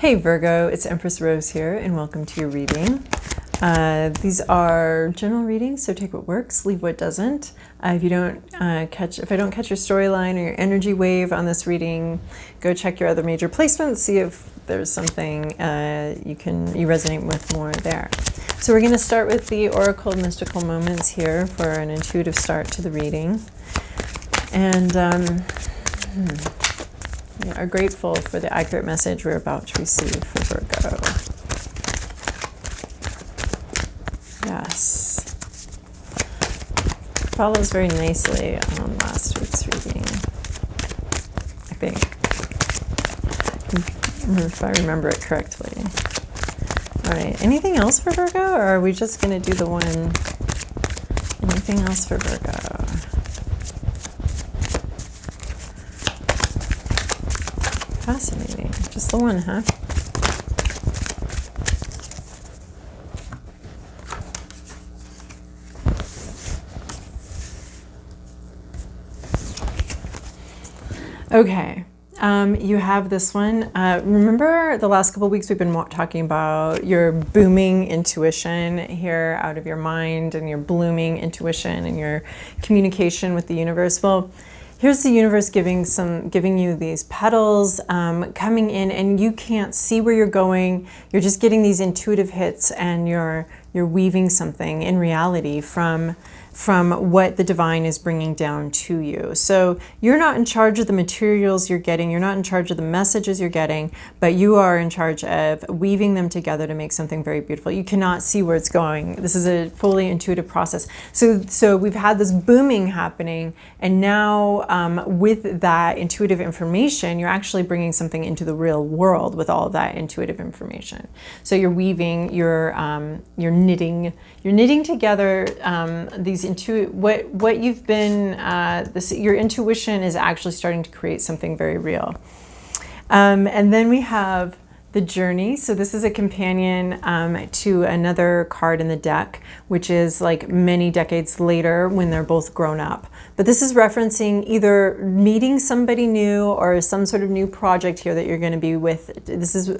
Hey Virgo, it's Empress Rose here, and welcome to your reading. These are general readings, so take what works, leave what doesn't. If I don't catch your storyline or your energy wave on this reading, go check your other major placements, see if there's something you resonate with more there. So we're going to start with the Oracle Mystical Moments here for an intuitive start to the reading, and we are grateful for the accurate message we're about to receive for Virgo. Yes. Follows very nicely on last week's reading, I think, if I remember it correctly. All right, anything else for Virgo, or are we just going to do the one? Anything else for Virgo? Fascinating. Just the one, huh? Okay. You have this one. Remember the last couple of weeks we've been talking about your booming intuition here out of your mind, and your blooming intuition and your communication with the universe. Well, here's the universe giving you these petals coming in, and you can't see where you're going. You're just getting these intuitive hits, and you're weaving something in reality from what the divine is bringing down to you. So you're not in charge of the materials you're getting, you're not in charge of the messages you're getting, but you are in charge of weaving them together to make something very beautiful. You cannot see where it's going. This is a fully intuitive process. So we've had this booming happening, and now with that intuitive information, you're actually bringing something into the real world with all of that intuitive information. So you're weaving, you're knitting together these what you've been, your intuition is actually starting to create something very real. And then we have the Journey. So this is a companion to another card in the deck, which is like many decades later when they're both grown up. But this is referencing either meeting somebody new or some sort of new project here that you're going to be with. This is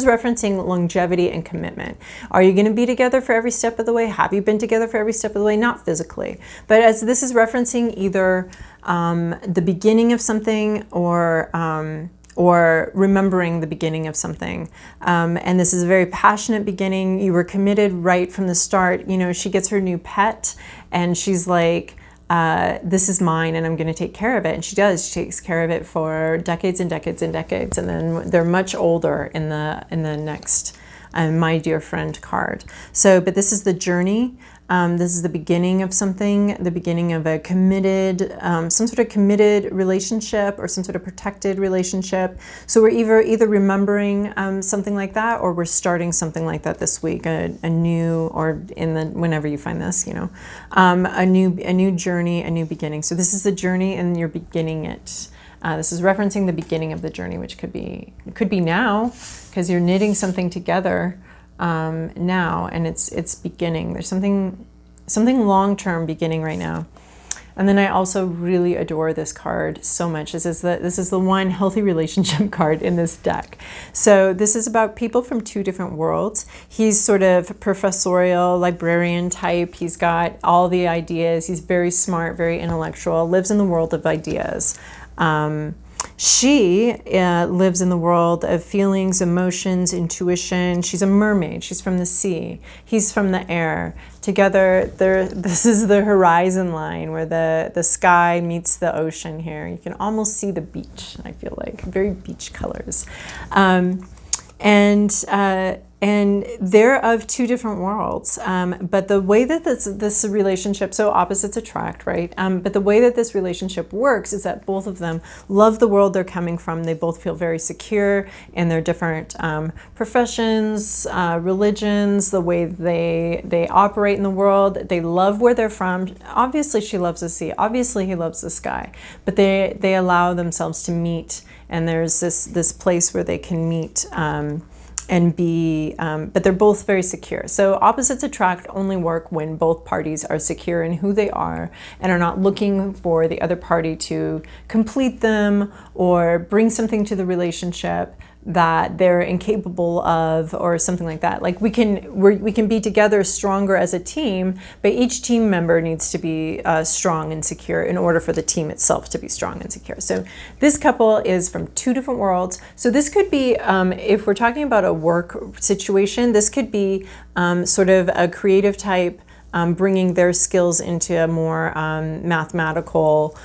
referencing longevity and commitment. Are you going to be together for every step of the way? Have you been together for every step of the way? Not physically, but as this is referencing either the beginning of something or remembering the beginning of something. And this is a very passionate beginning. You were committed right from the start. You know, she gets her new pet and she's like, this is mine and I'm going to take care of it. And she does. She takes care of it for decades and decades and decades. And then they're much older in the next My Dear Friend card. So, but this is the Journey. This is the beginning of something, the beginning of a committed, some sort of committed relationship or some sort of protected relationship. So we're either remembering something like that, or we're starting something like that this week, a new, or whenever you find this, you know, a new journey, a new beginning. So this is the journey, and you're beginning it. This is referencing the beginning of the journey, which could be now, because you're knitting something together. Now, and it's beginning. There's something long-term beginning right now. And then I also really adore this card so much. This is the one healthy relationship card in this deck. So this is about people from two different worlds. He's sort of professorial, librarian type. He's got all the ideas. He's very smart, very intellectual, lives in the world of ideas. She lives in the world of feelings, emotions, intuition. She's a mermaid. She's from the sea. He's from the air. Together, this is the horizon line where the sky meets the ocean here. You can almost see the beach, I feel like. Very beach colors. And they're of two different worlds. But the way that this relationship, so opposites attract, right? But the way that this relationship works is that both of them love the world they're coming from. They both feel very secure in their different professions, religions, the way they operate in the world. They love where they're from. Obviously, she loves the sea. Obviously, he loves the sky. But they allow themselves to meet, and there's this place where they can meet and be, but they're both very secure. So opposites attract only work when both parties are secure in who they are and are not looking for the other party to complete them or bring something to the relationship. that they're incapable of, or something like that. Like we can be together stronger as a team, but each team member needs to be strong and secure in order for the team itself to be strong and secure. So this couple is from two different worlds. So this could be, if we're talking about a work situation, this could be sort of a creative type, bringing their skills into a more mathematical,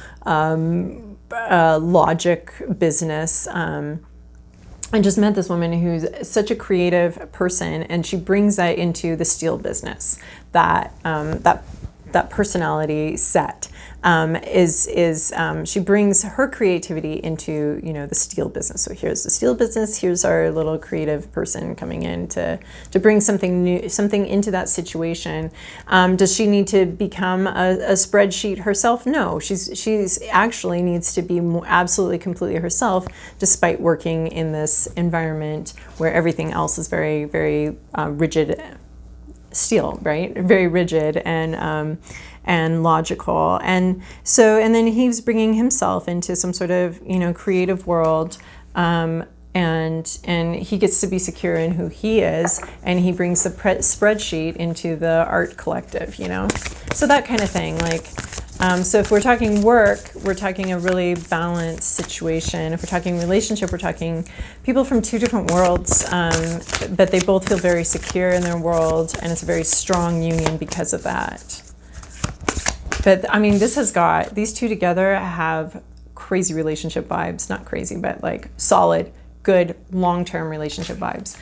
logic business. I just met this woman who's such a creative person, and she brings that into the steel business. That personality set she brings her creativity into, you know, the steel business. So here's the steel business. Here's our little creative person coming in to bring something new, something into that situation. Does she need to become a spreadsheet herself? No, she's actually needs to be absolutely completely herself, despite working in this environment where everything else is very, very rigid steel, right? Very rigid and logical. And then he's bringing himself into some sort of, you know, creative world, and he gets to be secure in who he is, and he brings the spreadsheet into the art collective, you know? So that kind of thing. Like, so if we're talking work, we're talking a really balanced situation. If we're talking relationship, we're talking people from two different worlds, but they both feel very secure in their world, and it's a very strong union because of that. But I mean, these two together have crazy relationship vibes. Not crazy, but like solid, good, long-term relationship vibes.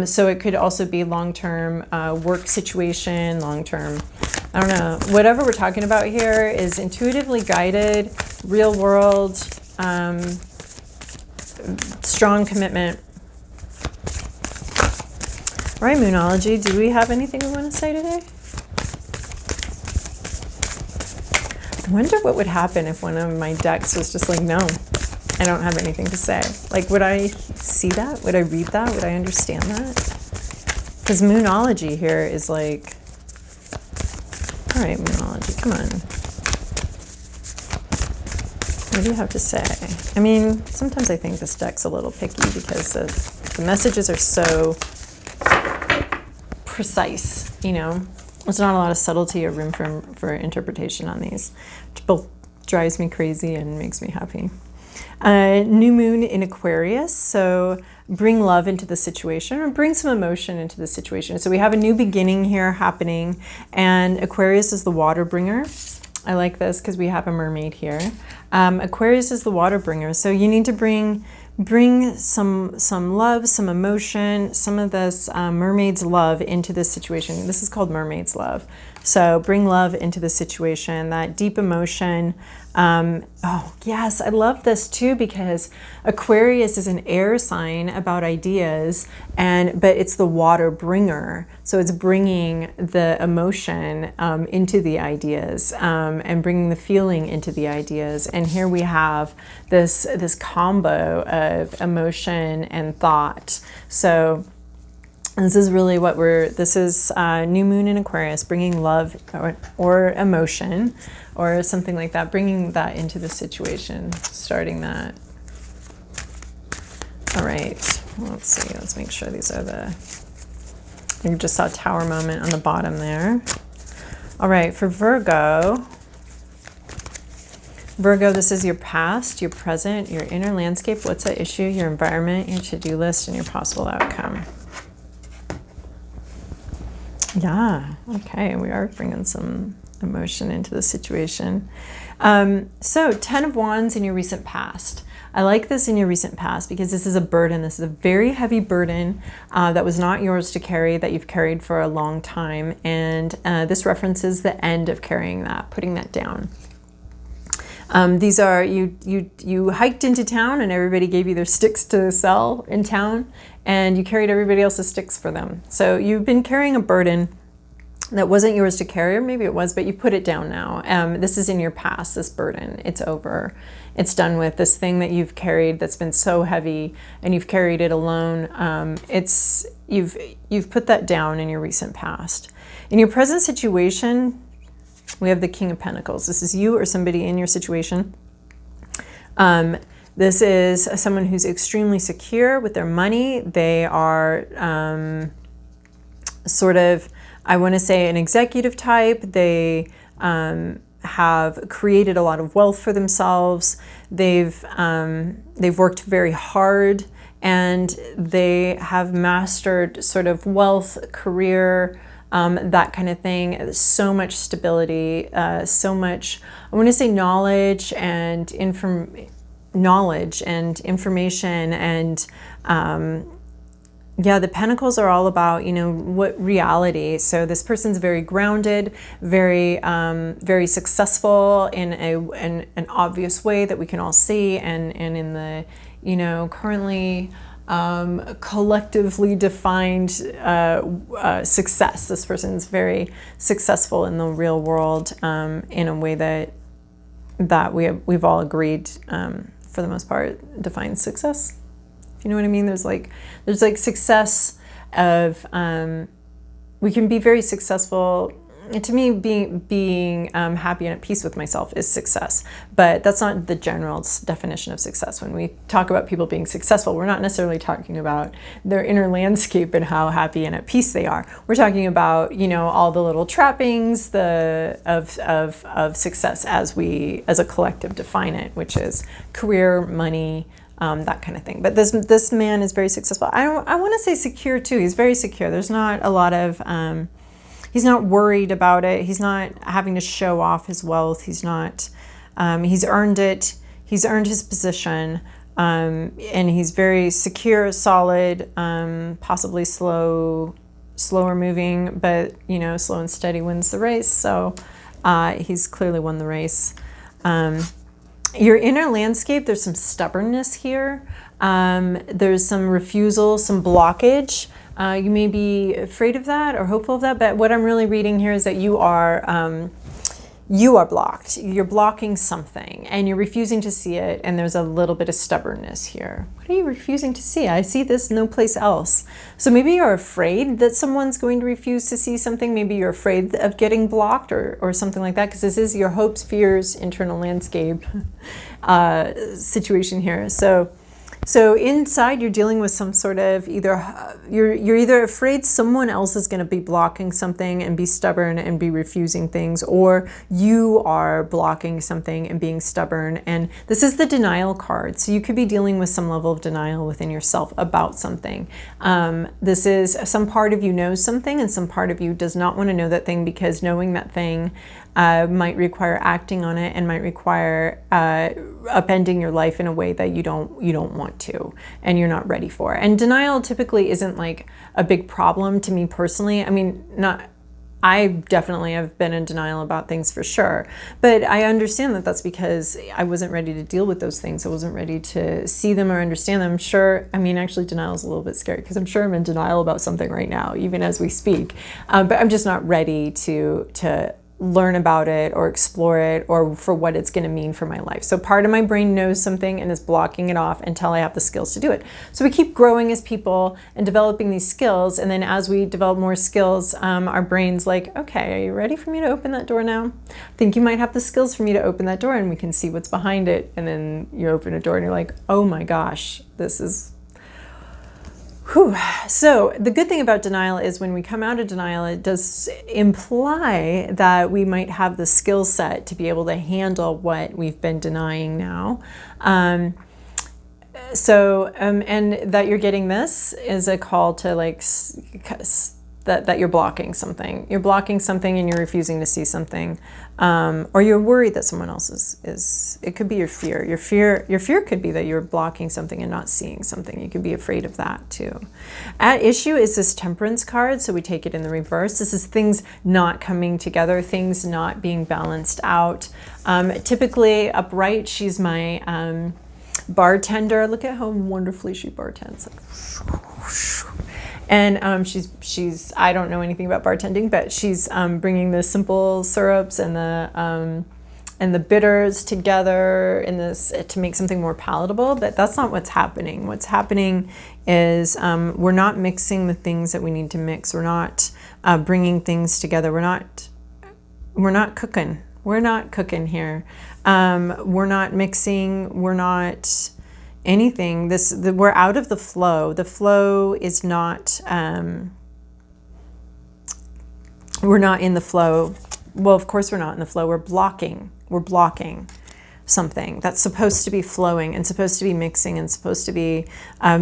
So it could also be long-term work situation, long-term, I don't know, whatever we're talking about here is intuitively guided, real world, strong commitment. All right, Moonology, do we have anything we want to say today? I wonder what would happen if one of my decks was just like, no, I don't have anything to say. Like, would I see that? Would I read that? Would I understand that? Because Moonology here is like, all right, Moonology, come on. What do you have to say? I mean, sometimes I think this deck's a little picky because the messages are so precise, you know? There's not a lot of subtlety or room for interpretation on these, which both drives me crazy and makes me happy. New moon in Aquarius, so bring love into the situation, or bring some emotion into the situation. So we have a new beginning here happening, and Aquarius is the water bringer. I like this because we have a mermaid here. Aquarius is the water bringer, so you need to bring some love, some emotion, some of this mermaid's love into this situation. This is called mermaid's love. So bring love into the situation, that deep emotion. Oh yes, I love this too, because Aquarius is an air sign about ideas, but it's the water bringer. So it's bringing the emotion into the ideas, and bringing the feeling into the ideas. And here we have this combo of emotion and thought. So this is really what this is new moon in Aquarius, bringing love or emotion or something like that, bringing that into the situation, starting that. All right, let's see, let's make sure these are you just saw Tower moment on the bottom there. All right, for Virgo, this is your past, your present, your inner landscape, what's at issue, your environment, your to-do list, and your possible outcome. Yeah, okay, we are bringing some emotion into the situation. So 10 of Wands in your recent past. I like this in your recent past because this is a burden. This is a very heavy burden that was not yours to carry, that you've carried for a long time. And this references the end of carrying that, putting that down. These are, you hiked into town and everybody gave you their sticks to sell in town, and you carried everybody else's sticks for them. So you've been carrying a burden that wasn't yours to carry, or maybe it was, but you put it down now. This is in your past, this burden. It's over. It's done with. This thing that you've carried that's been so heavy, and you've carried it alone. You've put that down in your recent past. In your present situation, we have the King of Pentacles. This is you or somebody in your situation. This is someone who's extremely secure with their money. They are sort of, I want to say, an executive type. They have created a lot of wealth for themselves. They've worked very hard, and they have mastered sort of wealth, career, that kind of thing. So much stability, so much, I want to say, knowledge and information, and yeah, the Pentacles are all about, you know, what reality. So this person's very grounded, very very successful in an obvious way that we can all see, and in the, you know, currently collectively defined success. This person's very successful in the real world in a way that we've all agreed, for the most part, defines success. You know what I mean? There's like success of, we can be very successful. And to me, being happy and at peace with myself is success. But that's not the general definition of success. When we talk about people being successful, we're not necessarily talking about their inner landscape and how happy and at peace they are. We're talking about, you know, all the little trappings of success as a collective define it, which is career, money, that kind of thing. But this man is very successful. I want to say secure too. He's very secure. There's not a lot of, he's not worried about it. He's not having to show off his wealth. He's not, he's earned it. He's earned his position. And he's very secure, solid, possibly slower moving, but, you know, slow and steady wins the race. So he's clearly won the race. Your inner landscape, there's some stubbornness here. There's some refusal, some blockage. You may be afraid of that or hopeful of that, but what I'm really reading here is that you are blocked. You're blocking something and you're refusing to see it, and there's a little bit of stubbornness here. What are you refusing to see? I see this no place else. So maybe you're afraid that someone's going to refuse to see something. Maybe you're afraid of getting blocked or something like that, because this is your hopes, fears, internal landscape situation here. So inside you're dealing with some sort of you're either afraid someone else is going to be blocking something and be stubborn and be refusing things, or you are blocking something and being stubborn. And this is the denial card. So you could be dealing with some level of denial within yourself about something. This is some part of you knows something and some part of you does not want to know that thing, because knowing that thing might require acting on it and might require upending your life in a way that you don't want to and you're not ready for. And denial typically isn't like a big problem to me personally. I mean, I definitely have been in denial about things for sure, but I understand that that's because I wasn't ready to deal with those things. I wasn't ready to see them or understand them. Sure, I mean, actually denial is a little bit scary, because I'm sure I'm in denial about something right now, even as we speak, but I'm just not ready to learn about it or explore it or for what it's going to mean for my life. So part of my brain knows something and is blocking it off until I have the skills to do it. So we keep growing as people and developing these skills, and then as we develop more skills, our brain's like, okay, are you ready for me to open that door now? I think you might have the skills for me to open that door, and we can see what's behind it. And then you open a door and you're like, oh my gosh, this is whew. So the good thing about denial is when we come out of denial, it does imply that we might have the skill set to be able to handle what we've been denying now. And that you're getting this is a call to like that you're blocking something. You're blocking something and you're refusing to see something. Or you're worried that someone else is, it could be your fear. Your fear could be that you're blocking something and not seeing something. You could be afraid of that too. At issue is this Temperance card, so we take it in the reverse. This is things not coming together, things not being balanced out. Typically upright, she's my bartender. Look at how wonderfully she bartends. And she's I don't know anything about bartending, but she's bringing the simple syrups and the bitters together in this to make something more palatable. But that's not what's happening. What's happening is we're not mixing the things that we need to mix. We're not bringing things together. We're not cooking. We're not cooking here. We're not mixing. We're not anything. We're out of the flow. The flow is not, we're not in the flow. Well, of course we're not in the flow. We're blocking something that's supposed to be flowing and supposed to be mixing and supposed to be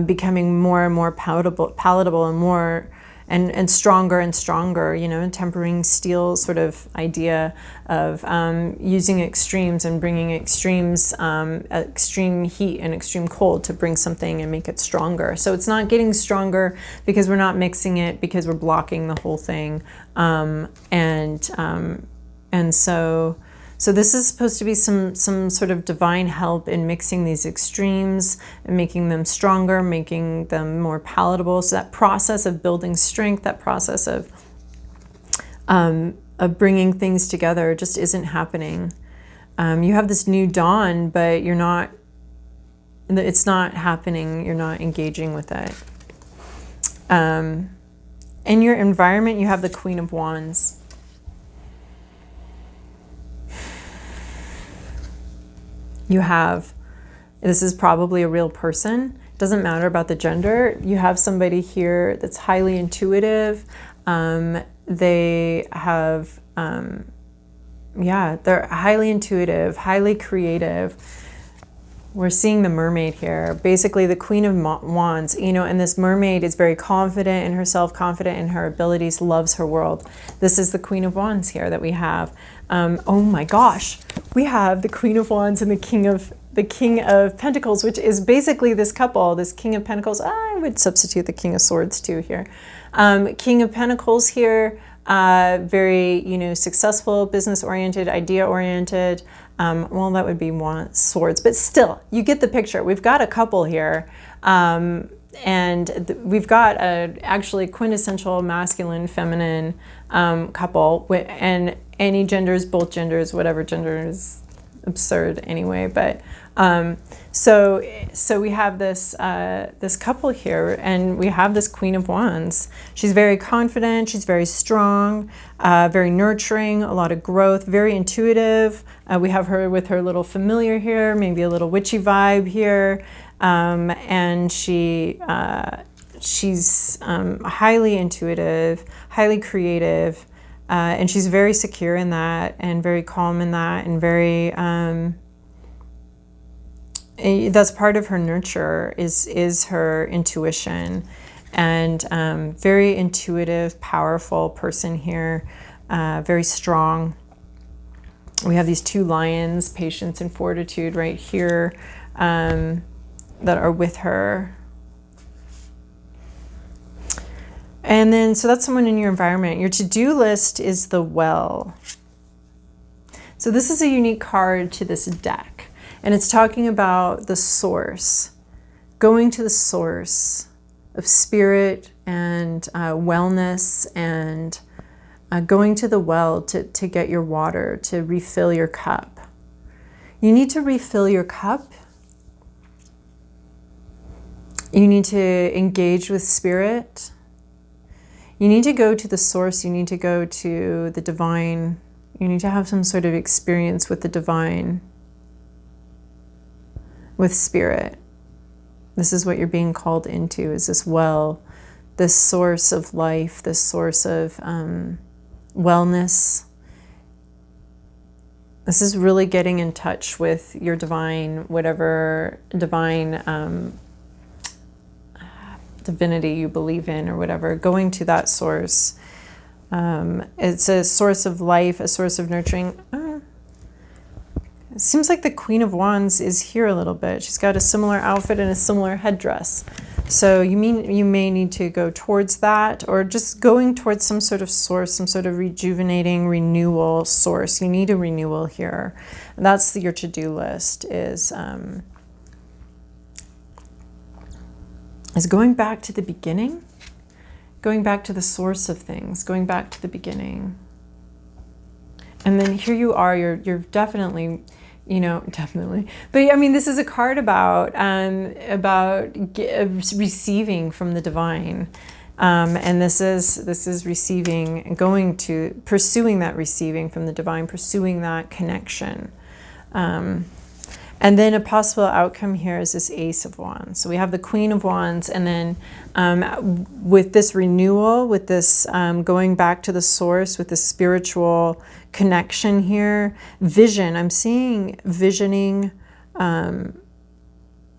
becoming more and more palatable and more and stronger and stronger, you know, tempering steel sort of idea of using extremes and bringing extremes, extreme heat and extreme cold to bring something and make it stronger. So it's not getting stronger because we're not mixing it, because we're blocking the whole thing. And so this is supposed to be some sort of divine help in mixing these extremes and making them stronger, making them more palatable. So that process of building strength, that process of bringing things together just isn't happening. You have this new dawn, but it's not happening. You're not engaging with it. In your environment, you have the Queen of Wands. You have, this is probably a real person. Doesn't matter about the gender. You have somebody here that's highly intuitive. They have, they're highly intuitive, highly creative. We're seeing the mermaid here, basically the Queen of Wands, you know, and this mermaid is very confident in herself, confident in her abilities, loves her world. This is the Queen of Wands here that we have. Oh my gosh, we have the Queen of Wands and the King of Pentacles, which is basically this couple, this King of Pentacles. I would substitute the King of Swords too here. King of Pentacles here, very, you know, successful, business-oriented, idea-oriented. Well, that would be Swords, but still, you get the picture. We've got a couple here, and we've got a actually quintessential masculine, feminine couple, and any genders, both genders, whatever gender is absurd anyway. But so we have this this couple here, and we have this Queen of Wands. She's very confident. She's very strong, very nurturing, a lot of growth, very intuitive. We have her with her little familiar here, maybe a little witchy vibe here, and she's highly intuitive, highly creative, and she's very secure in that, and very calm in that, and very that's part of her nurture is her intuition, and very intuitive, powerful person here, very strong. We have these two lions, patience and fortitude, right here, that are with her. And then, so that's someone in your environment. Your to-do list is the Well. So this is a unique card to this deck. And it's talking about the source, going to the source of spirit and wellness, and going to the well to get your water, to refill your cup. You need to refill your cup. You need to engage with spirit. You need to go to the source. You need to go to the divine. You need to have some sort of experience with the divine, with spirit. This is what you're being called into, is this well, this source of life, this source of wellness. This is really getting in touch with your divine, whatever divine divinity you believe in, or whatever, going to that source. It's a source of life, a source of nurturing. It seems like the Queen of Wands is here a little bit. She's got a similar outfit and a similar headdress. So you may need to go towards that, or just going towards some sort of source, some sort of rejuvenating renewal source. You need a renewal here. And that's your to-do list, is going back to the beginning, going back to the source of things, going back to the beginning. And then here you are, you're definitely, definitely. But I mean, this is a card about receiving from the divine. And this is receiving, pursuing that receiving from the divine, pursuing that connection. And then a possible outcome here is this Ace of Wands. So we have the Queen of Wands, and then with this renewal, with this going back to the source, with this spiritual connection here, vision. I'm seeing visioning,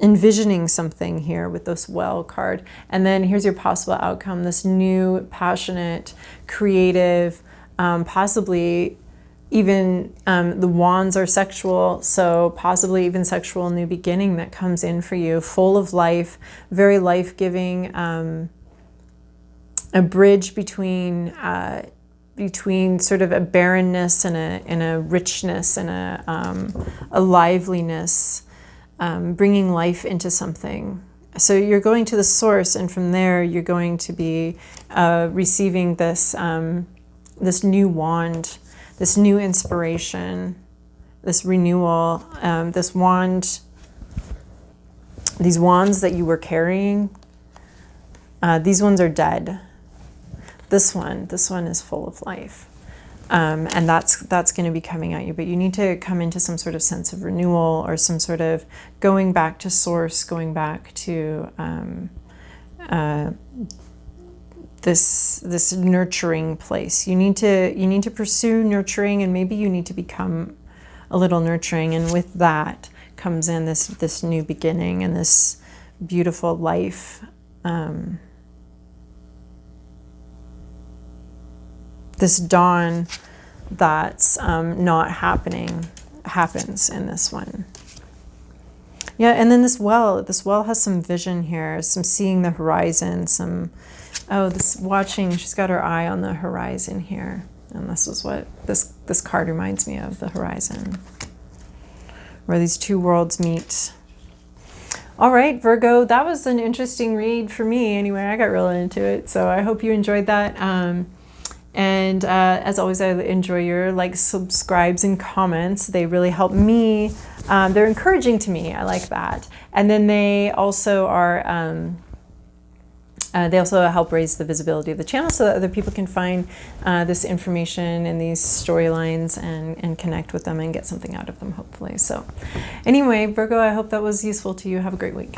envisioning something here with this Well card. And then here's your possible outcome, this new, passionate, creative, possibly even the wands are sexual, so possibly even sexual new beginning that comes in for you, full of life, very life-giving, a bridge between sort of a barrenness and a richness and a liveliness, bringing life into something. So you're going to the source, and from there you're going to be receiving this this new wand, this new inspiration, this renewal, this wand, these wands that you were carrying, these ones are dead. This one is full of life. And that's going to be coming at you, but you need to come into some sort of sense of renewal, or some sort of going back to source, going back to this nurturing place. You need to pursue nurturing, and maybe you need to become a little nurturing, and with that comes in this new beginning and this beautiful life. This dawn that's not happening happens in this one. Yeah, and then this well has some vision here, some seeing the horizon, this watching, she's got her eye on the horizon here. And this is what this card reminds me of, the horizon, where these two worlds meet. All right, Virgo, that was an interesting read for me. Anyway, I got really into it, so I hope you enjoyed that. And as always, I enjoy your likes, subscribes, and comments. They really help me. They're encouraging to me. I like that. And then they also are, they also help raise the visibility of the channel so that other people can find this information and these storylines and connect with them and get something out of them, hopefully. So anyway, Virgo, I hope that was useful to you. Have a great week.